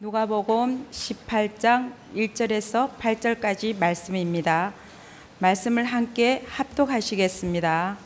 누가복음 18장 1절에서 8절까지 말씀입니다. 말씀을 함께 합독하시겠습니다.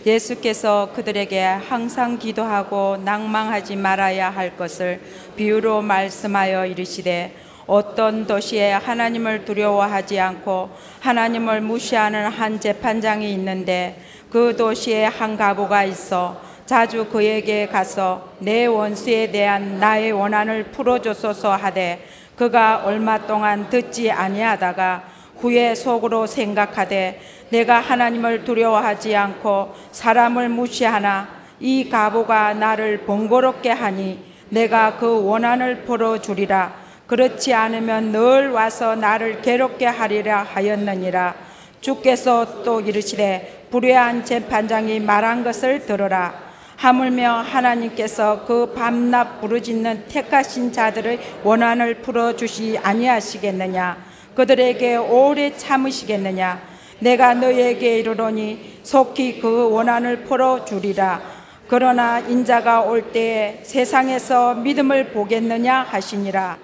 예수께서 그들에게 항상 기도하고 낭망하지 말아야 할 것을 비유로 말씀하여 이르시되, 어떤 도시에 하나님을 두려워하지 않고 하나님을 무시하는 한 재판장이 있는데, 그 도시에 한 과부가 있어 자주 그에게 가서 내 원수에 대한 나의 원한을 풀어주소서 하되, 그가 얼마 동안 듣지 아니하다가 후에 속으로 생각하되, 내가 하나님을 두려워하지 않고 사람을 무시하나 이 과부가 나를 번거롭게 하니 내가 그 원한을 풀어주리라. 그렇지 않으면 늘 와서 나를 괴롭게 하리라 하였느니라. 주께서 또 이르시되, 불의한 재판장이 말한 것을 들으라. 하물며 하나님께서 그 밤낮 부르짖는 택하신 자들의 원한을 풀어주시 아니하시겠느냐? 그들에게 오래 참으시겠느냐? 내가 너희에게 이르노니 속히 그 원한을 풀어주리라. 그러나 인자가 올 때에 세상에서 믿음을 보겠느냐 하시니라.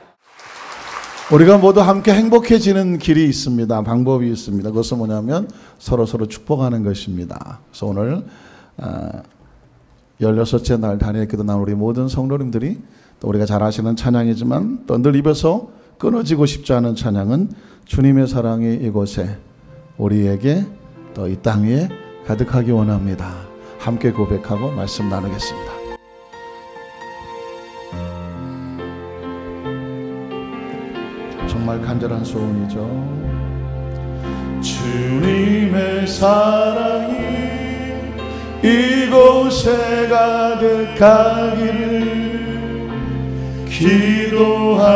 우리가 모두 함께 행복해지는 길이 있습니다. 방법이 있습니다. 그것은 뭐냐면 서로 축복하는 것입니다. 그래서 오늘 16째 날 단위에 기도나온 우리 모든 성도님들이, 또 우리가 잘 아시는 찬양이지만 또 늘 입에서 끊어지고 싶지 않은 찬양은 주님의 사랑이 이곳에 우리에게 또 이 땅 위에 가득하기 원합니다. 함께 고백하고 말씀 나누겠습니다. 정말 간절한 소원이죠. 주님의 사랑이 이곳에 가득하기를 기도하.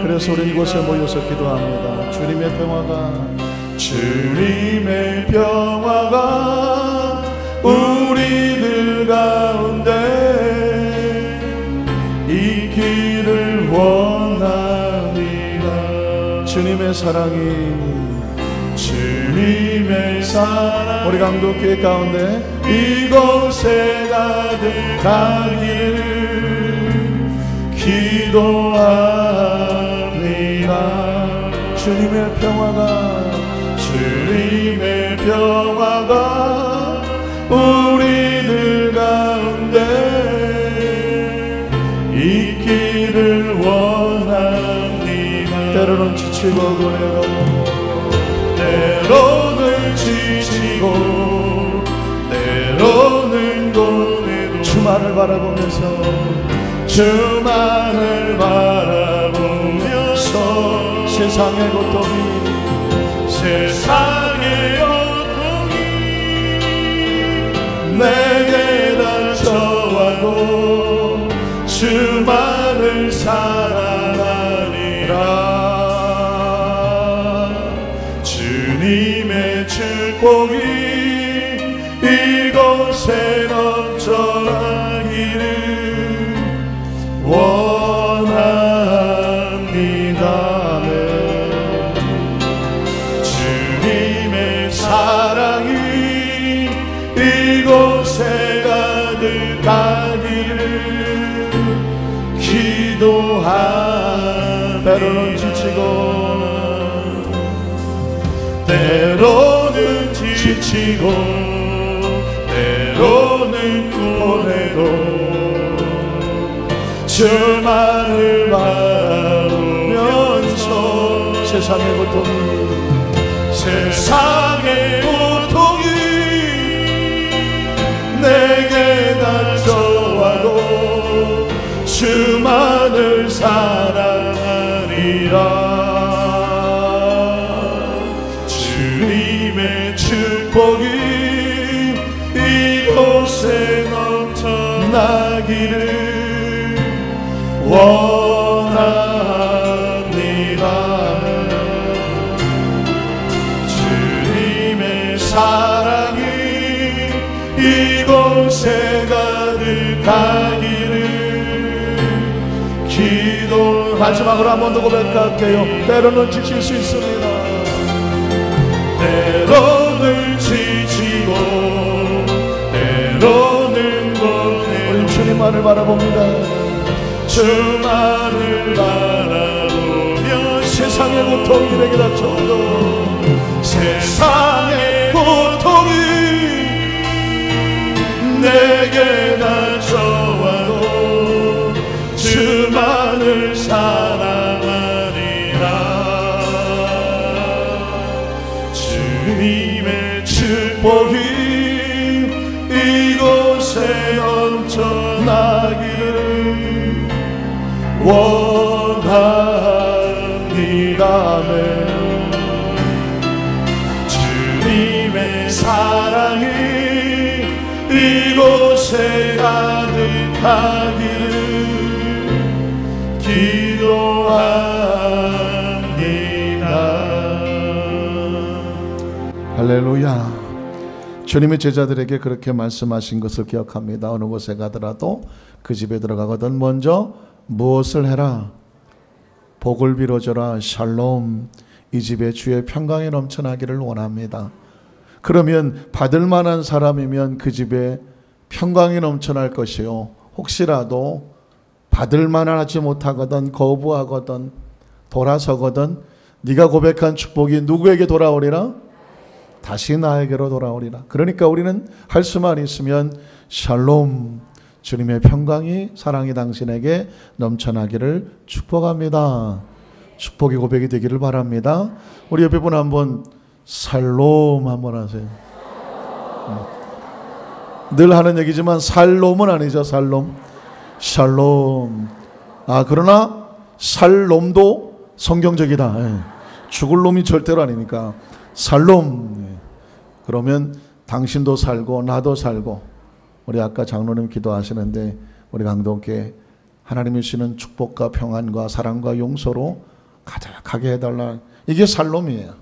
그래서 우리 이곳에 모여서 기도합니다. 주님의 평화가 우리들 가운데 있기를 원합니다. 주님의 사랑 우리 강도교회 가운데 이곳에 가득하기를 기도합니다. 주님의 평화가 우리들 가운데 있기를 원합니다. 때로는 지치고 때로는 고뇌도 주만을 바라보면서 세상의 고통이 내게 닥쳐와도 주만을 사랑하리라. 주님의 축복이 이곳에 넘쳐나기를 원합니다. 주님의 사랑이 이곳에 가득하기를 기도합니다. 때로는 지치고 때로는 고뇌도 주만을 바라보면서 세상의 고통이 내게 닥쳐와도 주만을 사랑하리라. 주님의 축복이 이곳에 넘쳐나기를 원합니다. 주님의 사랑이 이곳에 가득하기를 마지막으로 한 번 더 고백할게요. 때로는 지칠 수 있습니다. 때로는 지치고 때로는 고뇌. 우리 주님만을 바라봅니다. 주만을 바라보며 세상의 고통이 내게 닥쳐도 세상의 고통이 내게 닥쳐와도 주만을 사랑하리라. 주님의 축복이 이곳에 넘쳐나기를 원합니다네. 주님의 사랑이 이곳에 가득하기를 기도합니다. 할렐루야. 주님의 제자들에게 그렇게 말씀하신 것을 기억합니다. 어느 곳에 가더라도 그 집에 들어가거든 먼저 무엇을 해라? 복을 빌어줘라. 샬롬. 이 집에 주의 평강이 넘쳐나기를 원합니다. 그러면 받을 만한 사람이면 그 집에 평강이 넘쳐날 것이요, 혹시라도 받을 만하지 못하거든 거부하거든 돌아서거든 네가 고백한 축복이 누구에게 돌아오리라? 다시 나에게로 돌아오리라. 그러니까 우리는 할 수만 있으면 샬롬, 주님의 평강이 사랑이 당신에게 넘쳐나기를 축복합니다. 축복의 고백이 되기를 바랍니다. 우리 옆에 분 한번 살롬 한번 하세요. 늘 하는 얘기지만 살롬은 아니죠. 살롬, 샬롬. 그러나 살롬도 성경적이다. 죽을 놈이 절대로 아니니까 살롬. 그러면 당신도 살고 나도 살고, 우리 아까 장로님 기도하시는데 우리 강동께 하나님이 주시는 축복과 평안과 사랑과 용서로 가득하게 해달라. 이게 살롬이에요.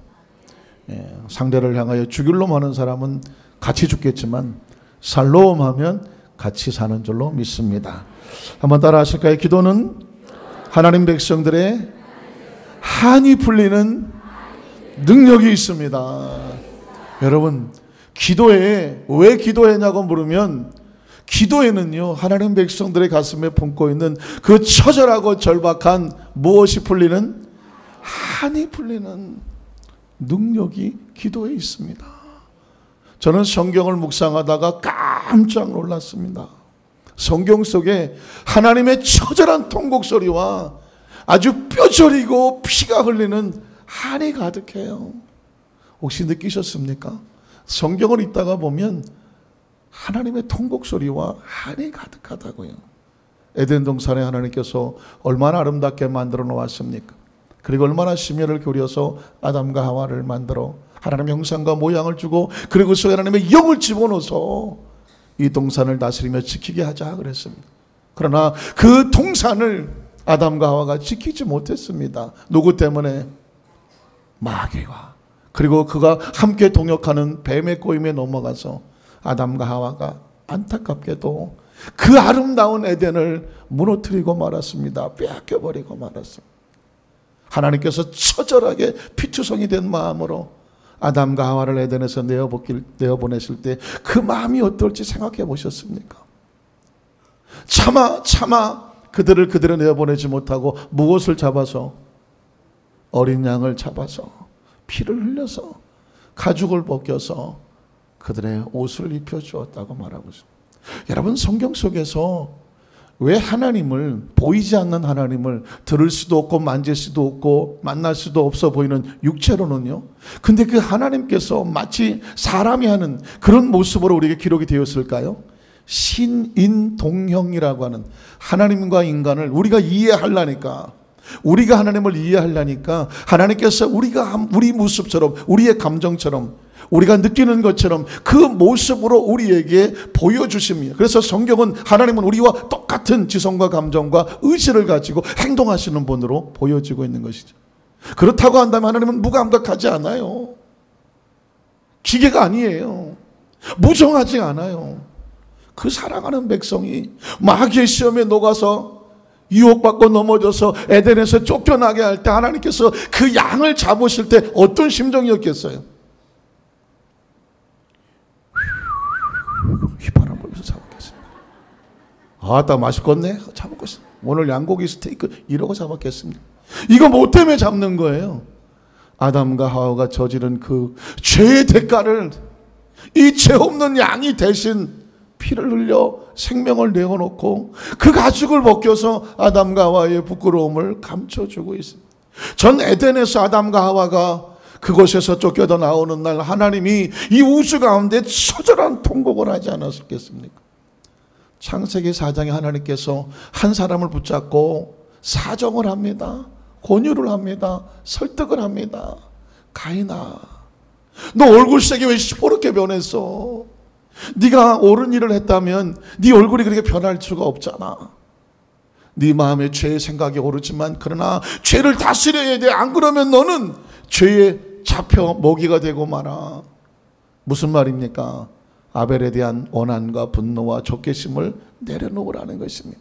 상대를 향하여 죽일 놈 하는 사람은 같이 죽겠지만 살롬 하면 같이 사는 줄로 믿습니다. 한번 따라 하실까요? 기도는 하나님 백성들의 한이 풀리는 능력이 있습니다. 여러분, 기도에 왜 기도했냐고 물으면, 기도에는요 하나님 백성들의 가슴에 품고 있는 그 처절하고 절박한 무엇이 풀리는, 한이 풀리는 능력이 기도에 있습니다. 저는 성경을 묵상하다가 깜짝 놀랐습니다. 성경 속에 하나님의 처절한 통곡 소리와 아주 뼈저리고 피가 흘리는 한이 가득해요. 혹시 느끼셨습니까? 성경을 읽다가 보면 하나님의 통곡 소리와 한이 가득하다고요. 에덴 동산에 하나님께서 얼마나 아름답게 만들어 놓았습니까? 그리고 얼마나 심혈을 기울여서 아담과 하와를 만들어 하나님의 형상과 모양을 주고, 그리고 그 하나님의 영을 집어넣어서 이 동산을 다스리며 지키게 하자 그랬습니다. 그러나 그 동산을 아담과 하와가 지키지 못했습니다. 누구 때문에? 마귀와, 그리고 그가 함께 동역하는 뱀의 꼬임에 넘어가서 아담과 하와가 안타깝게도 그 아름다운 에덴을 무너뜨리고 말았습니다. 빼앗겨버리고 말았습니다. 하나님께서 처절하게 피투성이 된 마음으로 아담과 하와를 에덴에서 내어보내실 때 그 마음이 어떨지 생각해 보셨습니까? 차마 그들을 그대로 내어보내지 못하고 무엇을 잡아서? 어린 양을 잡아서 피를 흘려서 가죽을 벗겨서 그들의 옷을 입혀주었다고 말하고 있습니다. 여러분, 성경 속에서 왜 하나님을, 보이지 않는 하나님을 들을 수도 없고 만질 수도 없고 만날 수도 없어 보이는 육체로는요, 근데 그 하나님께서 마치 사람이 하는 그런 모습으로 우리에게 기록이 되었을까요? 신인동형이라고 하는, 하나님과 인간을 우리가 이해하려니까, 우리가 하나님을 이해하려니까 하나님께서 우리 모습처럼, 우리의 감정처럼, 우리가 느끼는 것처럼 그 모습으로 우리에게 보여주십니다. 그래서 성경은 하나님은 우리와 똑같은 지성과 감정과 의지를 가지고 행동하시는 분으로 보여지고 있는 것이죠. 그렇다고 한다면 하나님은 무감각하지 않아요. 기계가 아니에요. 무정하지 않아요. 그 사랑하는 백성이 마귀의 시험에 녹아서 유혹받고 넘어져서 에덴에서 쫓겨나게 할 때 하나님께서 그 양을 잡으실 때 어떤 심정이었겠어요? 휘바람 불면서 잡았겠어요. 아따 맛있겠네? 잡았겠어요. 오늘 양고기 스테이크 이러고 잡았겠습니까? 이거 뭐 때문에 잡는 거예요? 아담과 하와가 저지른 그 죄의 대가를 이 죄 없는 양이 대신 피를 흘려 생명을 내어놓고 그 가죽을 벗겨서 아담과 하와의 부끄러움을 감춰주고 있습니다. 전 에덴에서 아담과 하와가 그곳에서 쫓겨져 나오는 날 하나님이 이 우주 가운데 처절한 통곡을 하지 않았겠습니까? 창세기 4장에 하나님께서 한 사람을 붙잡고 사정을 합니다. 권유를 합니다. 설득을 합니다. 가인아, 너 얼굴색이 왜 시퍼렇게 변했어? 네가 옳은 일을 했다면 네 얼굴이 그렇게 변할 수가 없잖아. 네 마음에 죄의 생각이 오르지만 그러나 죄를 다스려야 돼. 안 그러면 너는 죄에 잡혀 먹이가 되고 말아. 무슨 말입니까? 아벨에 대한 원한과 분노와 적개심을 내려놓으라는 것입니다.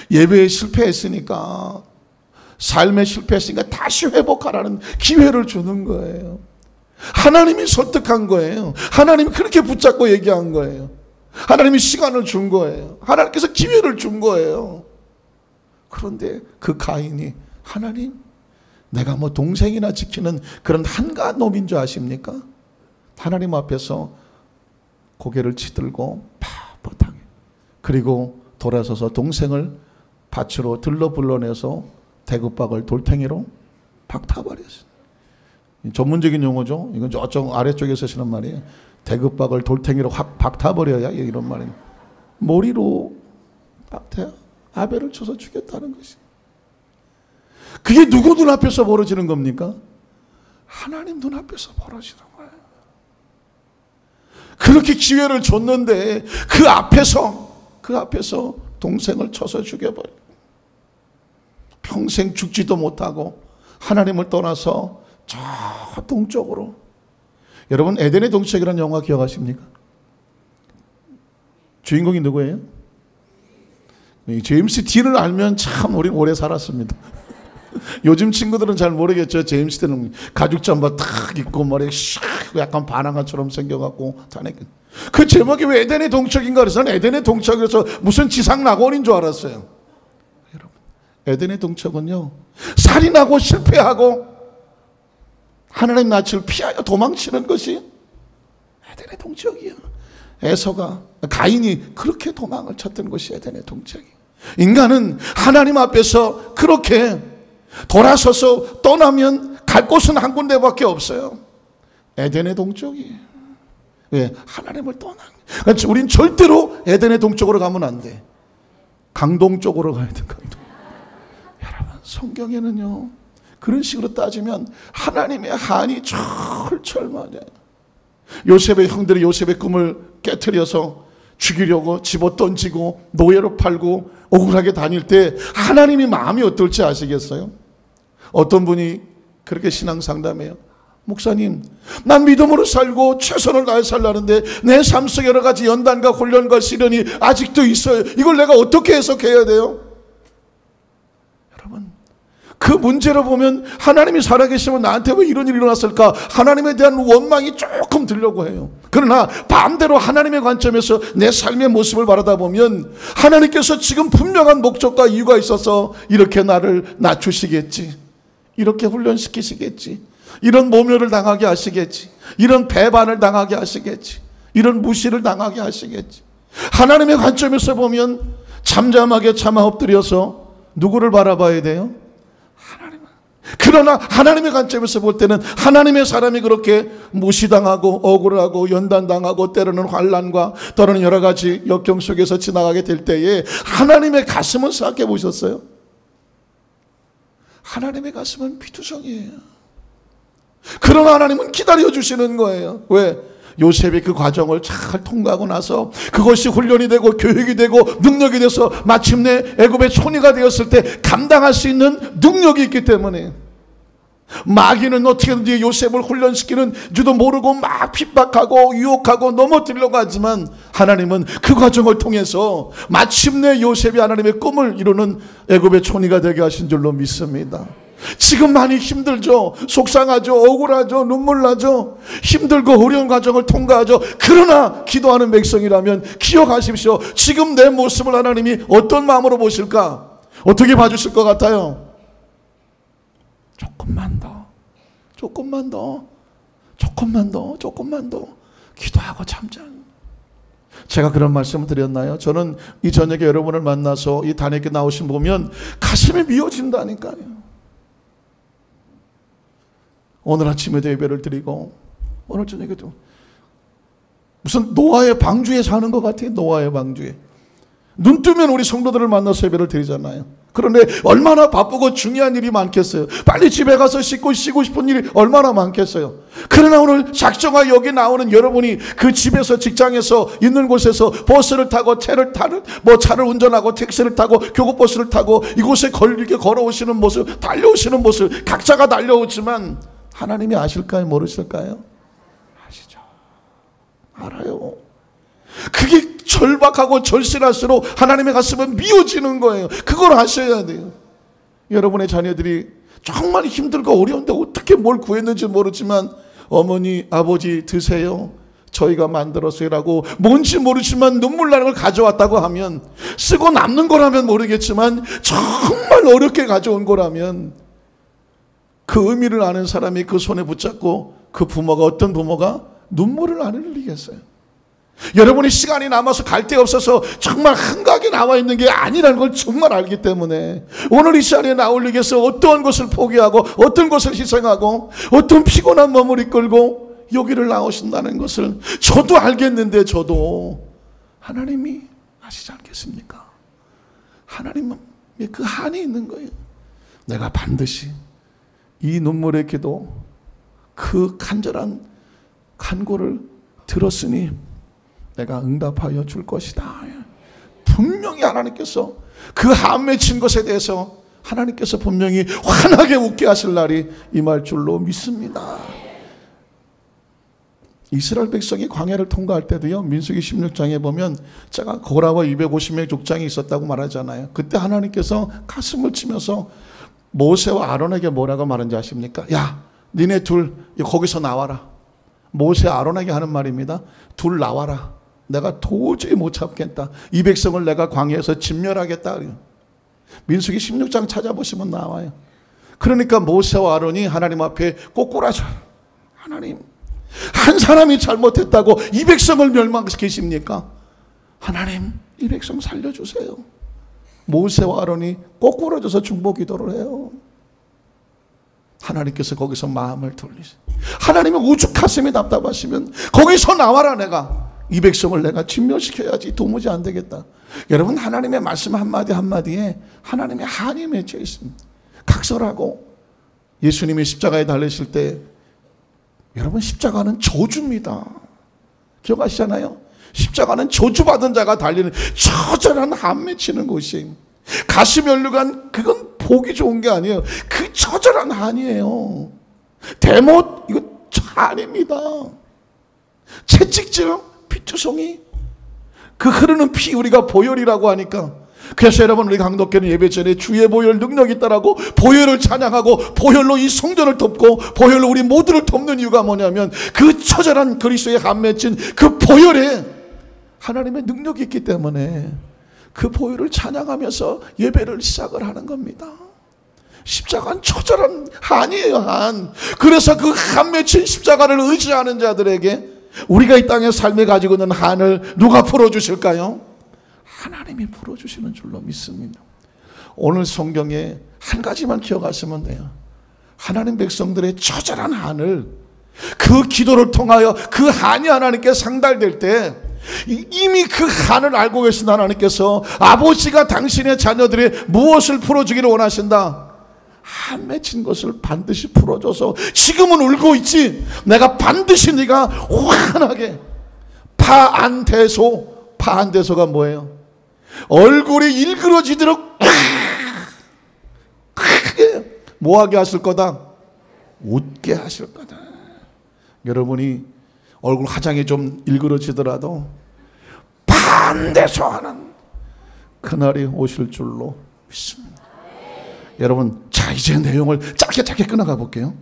예배에 실패했으니까, 삶에 실패했으니까 다시 회복하라는 기회를 주는 거예요. 하나님이 설득한 거예요. 하나님이 그렇게 붙잡고 얘기한 거예요. 하나님이 시간을 준 거예요. 하나님께서 기회를 준 거예요. 그런데 그 가인이, 하나님, 내가 뭐 동생이나 지키는 그런 한가한 놈인 줄 아십니까? 하나님 앞에서 고개를 치들고 빳빳하게, 그리고 돌아서서 동생을 밭으로 들러 불러내서 대구박을 돌탱이로 박타버렸어요. 전문적인 용어죠. 이건 저쪽 아래쪽에서 쓰는 말이에요. 대구박을 돌탱이로 확 박타버려야 이런 말이에요. 머리로 박타 아벨을 쳐서 죽였다는 것이. 그게 누구 눈앞에서 벌어지는 겁니까? 하나님 눈앞에서 벌어지는 거예요. 그렇게 기회를 줬는데 그 앞에서 동생을 쳐서 죽여버려. 평생 죽지도 못하고 하나님을 떠나서 저 동쪽으로. 여러분, 에덴의 동쪽이라는 영화 기억하십니까? 주인공이 누구예요? 제임스 딘을 알면 참 우리 오래 살았습니다. 요즘 친구들은 잘 모르겠죠. 제임스 딘은 가죽 잠바 탁 입고 머리에 샥 약간 바나나처럼 생겨갖고 자네가. 그 제목이 왜 에덴의 동쪽인가 그래서 에덴의 동쪽에서 무슨 지상 낙원인 줄 알았어요. 여러분, 에덴의 동쪽은요, 살인하고 실패하고 하나님 낯을 피하여 도망치는 것이 에덴의 동쪽이야. 에서가, 가인이 그렇게 도망을 쳤던 것이 에덴의 동쪽이에요. 인간은 하나님 앞에서 그렇게 돌아서서 떠나면 갈 곳은 한 군데밖에 없어요. 에덴의 동쪽이에요. 왜? 하나님을 떠난. 그러니까 우린 절대로 에덴의 동쪽으로 가면 안 돼. 강동 쪽으로 가야 돼. 강동. 여러분, 성경에는요, 그런 식으로 따지면 하나님의 한이 철철 맞아요. 요셉의 형들이 요셉의 꿈을 깨트려서 죽이려고 집어 던지고 노예로 팔고 억울하게 다닐 때 하나님이 마음이 어떨지 아시겠어요? 어떤 분이 그렇게 신앙 상담해요. 목사님, 난 믿음으로 살고 최선을 다해 살라는데 내 삶 속에 여러 가지 연단과 훈련과 시련이 아직도 있어요. 이걸 내가 어떻게 해석해야 돼요? 여러분, 그 문제로 보면 하나님이 살아계시면 나한테 왜 이런 일이 일어났을까? 하나님에 대한 원망이 조금 들려고 해요. 그러나 반대로 하나님의 관점에서 내 삶의 모습을 바라다 보면 하나님께서 지금 분명한 목적과 이유가 있어서 이렇게 나를 낮추시겠지, 이렇게 훈련시키시겠지, 이런 모멸을 당하게 하시겠지, 이런 배반을 당하게 하시겠지, 이런 무시를 당하게 하시겠지. 하나님의 관점에서 보면 잠잠하게 참아 엎드려서 누구를 바라봐야 돼요? 하나님. 그러나 하나님의 관점에서 볼 때는 하나님의 사람이 그렇게 무시당하고 억울하고 연단당하고 때로는 환난과 때로는 여러 가지 역경 속에서 지나가게 될 때에 하나님의 가슴은 생각해 보셨어요? 하나님의 가슴은 비투성이에요. 그러나 하나님은 기다려주시는 거예요. 왜? 요셉이 그 과정을 잘 통과하고 나서 그것이 훈련이 되고 교육이 되고 능력이 돼서 마침내 애굽의 총리가 되었을 때 감당할 수 있는 능력이 있기 때문에. 마귀는 어떻게든지 요셉을 훈련시키는 줄도 모르고 막 핍박하고 유혹하고 넘어뜨리려고 하지만 하나님은 그 과정을 통해서 마침내 요셉이 하나님의 꿈을 이루는 애굽의 총리가 되게 하신 줄로 믿습니다. 지금 많이 힘들죠. 속상하죠. 억울하죠. 눈물 나죠. 힘들고 어려운 과정을 통과하죠. 그러나 기도하는 백성이라면 기억하십시오. 지금 내 모습을 하나님이 어떤 마음으로 보실까? 어떻게 봐주실 것 같아요? 조금만 더, 조금만 더, 조금만 더, 조금만 더 기도하고 참자. 제가 그런 말씀을 드렸나요? 저는 이 저녁에 여러분을 만나서 이 단에게 나오신 분 보면 가슴이 미어진다니까요. 오늘 아침에도 예배를 드리고 오늘 저녁에도 무슨 노아의 방주에 사는 것 같아요. 노아의 방주에. 눈 뜨면 우리 성도들을 만나서 예배를 드리잖아요. 그런데 얼마나 바쁘고 중요한 일이 많겠어요. 빨리 집에 가서 쉬고 싶은 일이 얼마나 많겠어요. 그러나 오늘 작정하여 여기 나오는 여러분이 그 집에서 직장에서 있는 곳에서 버스를 타고 차를 운전하고 택시를 타고 교국버스를 타고 이곳에 걸리게 걸어오시는 모습, 달려오시는 모습, 각자가 달려오지만 하나님이 아실까요? 모르실까요? 아시죠. 알아요. 그게 절박하고 절실할수록 하나님의 가슴은 미워지는 거예요. 그걸 아셔야 돼요. 여러분의 자녀들이 정말 힘들고 어려운데 어떻게 뭘 구했는지 모르지만 어머니, 아버지 드세요. 저희가 만들었어요라고 뭔지 모르지만 눈물 나는 걸 가져왔다고 하면, 쓰고 남는 거라면 모르겠지만 정말 어렵게 가져온 거라면 그 의미를 아는 사람이 그 손에 붙잡고 그 부모가, 어떤 부모가 눈물을 안 흘리겠어요. 여러분이 시간이 남아서 갈 데 없어서 정말 한가하게 나와 있는 게 아니라는 걸 정말 알기 때문에 오늘 이 자리에 나오기 위해서 어떠한 것을 포기하고 어떤 것을 희생하고 어떤 피곤한 몸을 이끌고 여기를 나오신다는 것을 저도 알겠는데, 저도 하나님이 아시지 않겠습니까? 하나님의 그 한이 있는 거예요. 내가 반드시 이 눈물의 기도, 그 간절한 간구를 들었으니 내가 응답하여 줄 것이다. 분명히 하나님께서 그 한 맺힌 것에 대해서 하나님께서 분명히 환하게 웃게 하실 날이 임할 줄로 믿습니다. 이스라엘 백성이 광야를 통과할 때도요, 민수기 16장에 보면 제가 고라와 250명의 족장이 있었다고 말하잖아요. 그때 하나님께서 가슴을 치면서 모세와 아론에게 뭐라고 말한지 아십니까? 야, 니네 둘 거기서 나와라. 모세 아론에게 하는 말입니다. 둘 나와라. 내가 도저히 못 참겠다. 이 백성을 내가 광야에서 진멸하겠다. 민수기 16장 찾아보시면 나와요. 그러니까 모세와 아론이 하나님 앞에 꼬꾸라져. 하나님, 한 사람이 잘못했다고 이 백성을 멸망시키십니까? 하나님, 이 백성 살려주세요. 모세와 아론이 꼬꾸라져서 중보 기도를 해요. 하나님께서 거기서 마음을 돌리세요. 하나님의 오죽하심이 답답하시면 거기서 나와라. 내가 이 백성을 내가 진멸시켜야지. 도무지 안 되겠다. 여러분, 하나님의 말씀 한마디 한마디에 하나님의 한이 맺혀 있습니다. 각설하고 예수님이 십자가에 달리실 때, 여러분, 십자가는 저주입니다. 기억하시잖아요. 십자가는 저주받은 자가 달리는 처절한 한 맺히는 곳이에요. 가슴이 얼룩한, 그건 보기 좋은 게 아니에요. 그 처절한 한이에요. 대못, 이거 한입니다. 채찍질, 피투성이, 그 흐르는 피 우리가 보혈이라고 하니까, 그래서 여러분, 우리 강독교는 예배 전에 주의 보혈 능력이 있다라고 보혈을 찬양하고 보혈로 이 성전을 덮고 보혈로 우리 모두를 덮는 이유가 뭐냐면 그 처절한 그리스도의 한 맺힌 그 보혈에 하나님의 능력이 있기 때문에 그 보혈을 찬양하면서 예배를 시작을 하는 겁니다. 십자가는 처절한 한이에요, 한. 그래서 그 한 맺힌 십자가를 의지하는 자들에게 우리가 이 땅의 삶에 가지고 있는 한을 누가 풀어주실까요? 하나님이 풀어주시는 줄로 믿습니다. 오늘 성경에 한 가지만 기억하시면 돼요. 하나님 백성들의 처절한 한을, 그 기도를 통하여 그 한이 하나님께 상달될 때 이미 그 한을 알고 계신 하나님께서 아버지가 당신의 자녀들의 무엇을 풀어주기를 원하신다? 한 맺힌 것을 반드시 풀어줘서, 지금은 울고 있지, 내가 반드시 네가 환하게, 파안대소가 뭐예요? 얼굴이 일그러지도록 크게 뭐하게 하실 거다? 웃게 하실 거다. 여러분이 얼굴 화장이 좀 일그러지더라도 반대소하는 그날이 오실 줄로 믿습니다. 여러분, 자, 이제 내용을 짧게 끊어가 볼게요.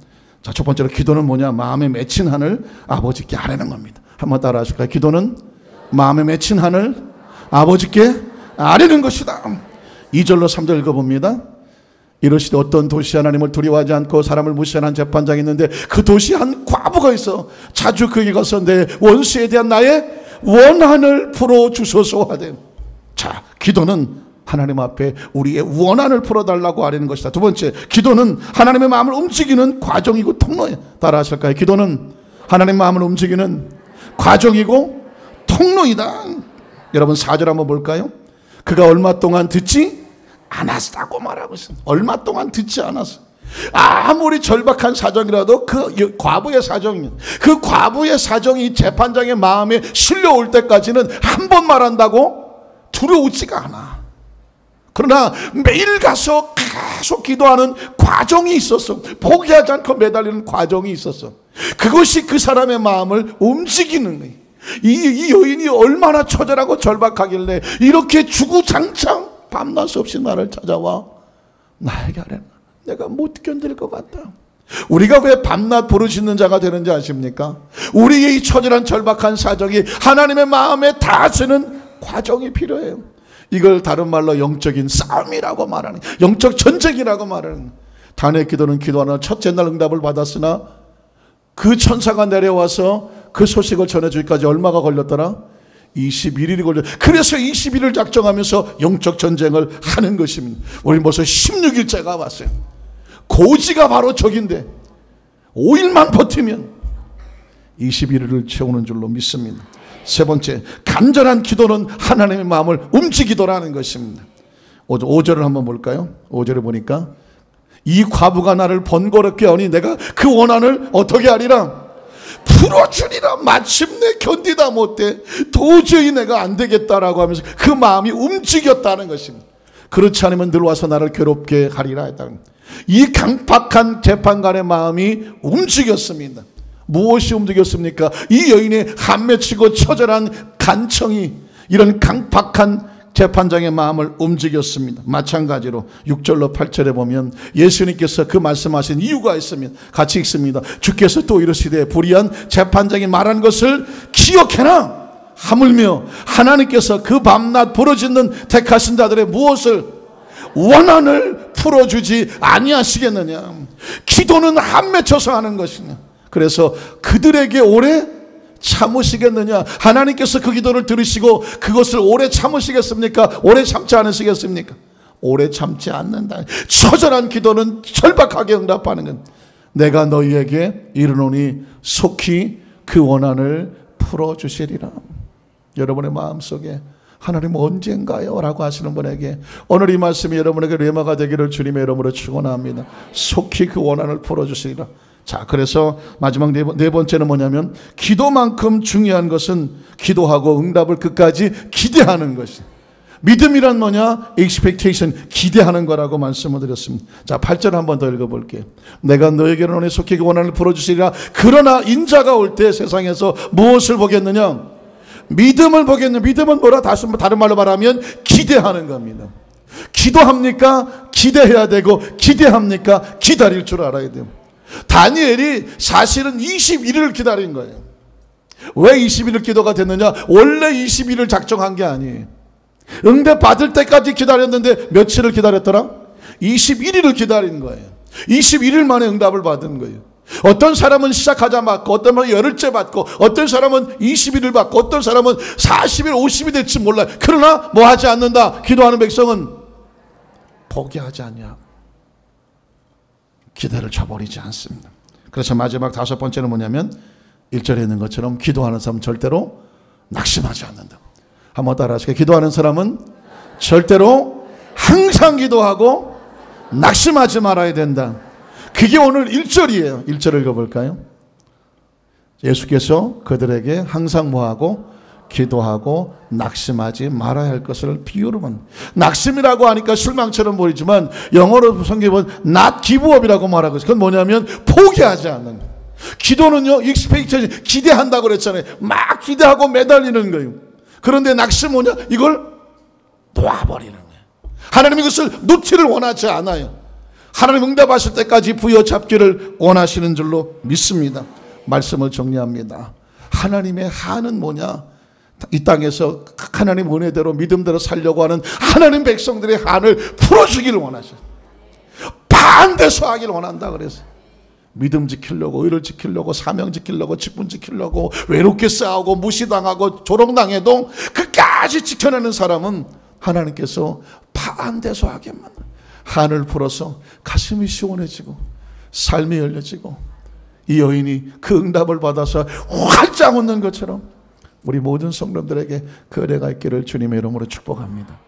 자, 첫 번째로 기도는 뭐냐? 마음에 맺힌 한을 아버지께 아뢰는 겁니다. 한번 따라 하실까요? 기도는 마음에 맺힌 한을 아버지께 아뢰는 것이다. 2절로 3절 읽어봅니다. 이르시되 어떤 도시 하나님을 두려워하지 않고 사람을 무시하는 재판장이 있는데 그 도시에 한 과부가 있어 자주 그에게 가서 내 원수에 대한 나의 원한을 풀어주소서 하되. 자, 기도는 하나님 앞에 우리의 원한을 풀어달라고 하려는 것이다. 두 번째, 기도는 하나님의 마음을 움직이는 과정이고 통로에 따라 하실까요? 기도는 하나님의 마음을 움직이는 과정이고 통로이다. 여러분 4절 한번 볼까요? 그가 얼마 동안 듣지 않았다고 말하고 있습니다. 얼마 동안 듣지 않았어. 아무리 절박한 사정이라도 그 과부의 사정이, 그 과부의 사정이 재판장의 마음에 실려올 때까지는 한 번 말한다고 두려우지가 않아. 그러나 매일 가서 계속 기도하는 과정이 있었어. 포기하지 않고 매달리는 과정이 있었어. 그것이 그 사람의 마음을 움직이는 거예요. 이 여인이 얼마나 처절하고 절박하길래 이렇게 주구장창 밤낮 없이 나를 찾아와 나에게 하려나. 내가 못 견딜 것 같다. 우리가 왜 밤낮 부르짖는 자가 되는지 아십니까? 우리의 이 처절한 절박한 사정이 하나님의 마음에 닿아지는 과정이 필요해요. 이걸 다른 말로 영적인 싸움이라고 말하는, 영적 전쟁이라고 말하는. 다니엘 기도는 기도하는 첫째 날 응답을 받았으나 그 천사가 내려와서 그 소식을 전해주기까지 얼마가 걸렸더라? 21일이 걸려. 그래서 21일 작정하면서 영적 전쟁을 하는 것입니다. 우리 벌써 16일째가 왔어요. 고지가 바로 적인데 5일만 버티면 21일을 채우는 줄로 믿습니다. 세 번째, 간절한 기도는 하나님의 마음을 움직이더라는 것입니다. 5절을 한번 볼까요? 5절을 보니까 이 과부가 나를 번거롭게 하니 내가 그 원한을 어떻게 하리라? 풀어주리라. 마침내 견디다 못해 도저히 내가 안 되겠다라고 하면서 그 마음이 움직였다는 것입니다. 그렇지 않으면 늘 와서 나를 괴롭게 하리라 했다는, 이 강팍한 재판관의 마음이 움직였습니다. 무엇이 움직였습니까? 이 여인의 한맺히고 처절한 간청이 이런 강팍한 재판장의 마음을 움직였습니다. 마찬가지로 6절로 8절에 보면 예수님께서 그 말씀하신 이유가 있으면 같이 읽습니다. 주께서 또 이르시되 불의한 재판장이 말한 것을 기억해라. 하물며 하나님께서 그 밤낮 부르짖는 택하신 자들의 무엇을 원한을 풀어주지 아니하시겠느냐. 기도는 한맺혀서 하는 것이냐. 그래서 그들에게 오래 참으시겠느냐. 하나님께서 그 기도를 들으시고 그것을 오래 참으시겠습니까? 오래 참지 않으시겠습니까? 오래 참지 않는다. 처절한 기도는 절박하게 응답하는 것. 내가 너희에게 이르노니 속히 그 원한을 풀어주시리라. 여러분의 마음속에 하나님 언젠가요? 라고 하시는 분에게 오늘 이 말씀이 여러분에게 레마가 되기를 주님의 이름으로 축원합니다. 속히 그 원한을 풀어주시리라. 자, 그래서 마지막 네 번째는 뭐냐면 기도만큼 중요한 것은 기도하고 응답을 끝까지 기대하는 것이. 믿음이란 뭐냐? expectation, 기대하는 거라고 말씀을 드렸습니다. 자, 8절 한번 더 읽어볼게요. 내가 너에게로 속히 그 원한을 풀어주시리라. 그러나 인자가 올 때 세상에서 무엇을 보겠느냐? 믿음을 보겠느냐? 믿음은 뭐라? 다른 말로 말하면 기대하는 겁니다. 기도합니까? 기대해야 되고, 기대합니까? 기다릴 줄 알아야 돼요. 다니엘이 사실은 21일을 기다린 거예요. 왜 21일 기도가 됐느냐? 원래 21일을 작정한 게 아니에요. 응답 받을 때까지 기다렸는데 며칠을 기다렸더라? 21일을 기다린 거예요. 21일 만에 응답을 받은 거예요. 어떤 사람은 시작하자 받고, 어떤 사람은 열흘째 받고, 어떤 사람은 21일 받고, 어떤 사람은 40일, 50일 될지 몰라요. 그러나 뭐 하지 않는다. 기도하는 백성은 포기하지 않냐. 기대를 저버리지 않습니다. 그래서 마지막 다섯 번째는 뭐냐면 1절에 있는 것처럼 기도하는 사람은 절대로 낙심하지 않는다. 한번 따라 하시게. 기도하는 사람은 절대로 항상 기도하고 낙심하지 말아야 된다. 그게 오늘 1절이에요. 1절을 읽어볼까요? 예수께서 그들에게 항상 뭐하고 기도하고 낙심하지 말아야 할 것을 비유로 만. 낙심이라고 하니까 실망처럼 보이지만 영어로 성경은 not give up이라고 말하고 있어요. 그건 뭐냐면 포기하지 않는. 기도는요, expectation, 기대한다고 그랬잖아요. 막 기대하고 매달리는 거예요. 그런데 낙심 뭐냐? 이걸 놓아버리는 거예요. 하나님이 이것을 놓기를 원하지 않아요. 하나님 응답하실 때까지 부여잡기를 원하시는 줄로 믿습니다. 말씀을 정리합니다. 하나님의 한은 뭐냐? 이 땅에서 하나님 은혜대로 믿음대로 살려고 하는 하나님 백성들의 한을 풀어주기를 원하셔요. 반대서 하기를 원한다 그래서 믿음 지키려고, 의를 지키려고, 사명 지키려고, 직분 지키려고 외롭게 싸우고 무시당하고 조롱당해도 끝까지 지켜내는 사람은 하나님께서 반대서 하게만 한을 풀어서 가슴이 시원해지고 삶이 열려지고 이 여인이 그 응답을 받아서 활짝 웃는 것처럼 우리 모든 성도들에게 그 은혜가 있기를 주님의 이름으로 축복합니다.